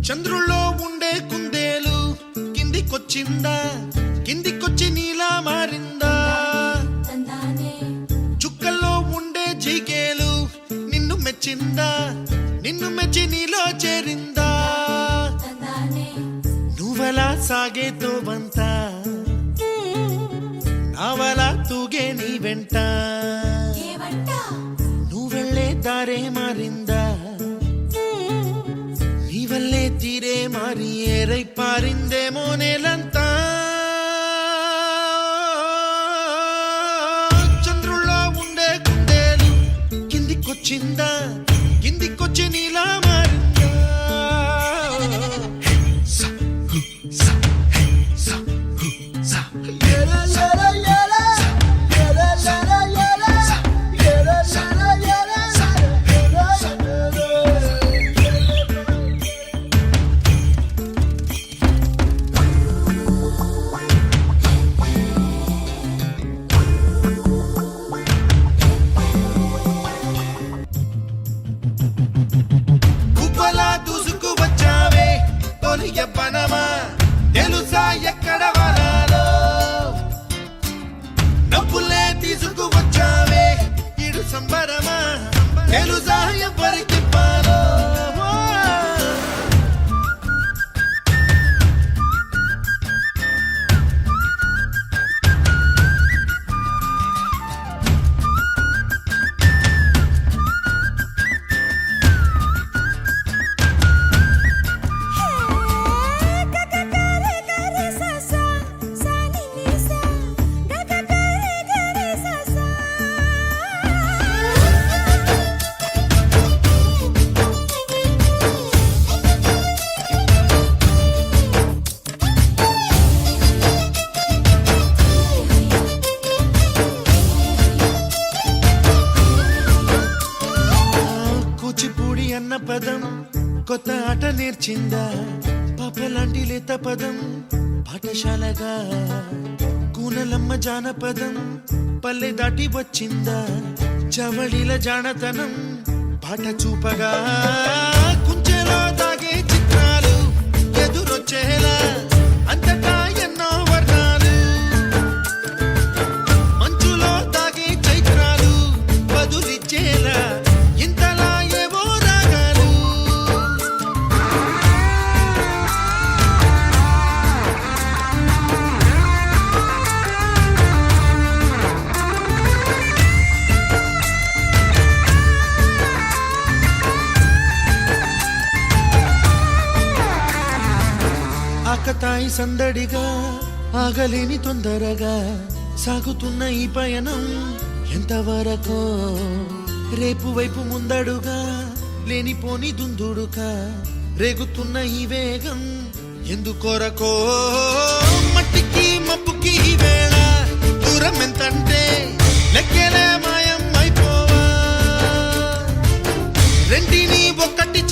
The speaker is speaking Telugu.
చంద్రుల్లో ఉండే కుందేలు కిందికొచ్చిందా, కిందికొచ్చి నీలా మారిందా? చుక్కల్లో ఉండే జీకేలు నిన్ను మెచ్చిందా, నిన్ను మెచ్చి నీలో చేరిందా? నువ్వలా సాగేతో వంత, నావలా తూగే నీ వెంట, నువ్వెళ్ళే దారే మారిందా, నీవల్లే తీరే మారి ఏరై పారిందేమో నేలంతా. చంద్రుల్లో ఉండే కుందేలు కిందికొచ్చిందా, కిందికొచ్చి నీలా మారిందా? యవ్వనమా తెలుసా ఎక్కడ వనాలో, నవ్వులే తీసుకువచ్చావే ఇడు సంబరమా తెలుసా ఎవరికి పాలో? అన్న పదం కొత్త ఆట నేర్చిందా, పాపలాంటి లేత పదం పాఠశాలగా, కూనలమ్మ జానపదం పల్లె దాటి వచ్చిందా, చవళిల జానతనం పాట చూపగా, కుంచెలో దాగే చిత్రాలు ఎదురొచ్చేలా అంతటా ఎన్నో వర్ణాలు, మంచులో దాగే చైత్రాలు బదులిచ్చేలా ఇంతలా ఆకతాయి సందడిగా ఆగలేని తొందరగా సాగుతున్న ఈ పయనం ఎంతవరకో, రేపు వైపు ముందడుగా లేనిపోని దుందుడుగా రేగుతున్న ఈ వేగం ఎందుకొరకో? మట్టికి మబ్బుకి ఈ వేళ దూరం ఎంతంటే లెక్కలే మాయం అయిపోవా, రెంటిని ఒక్కటి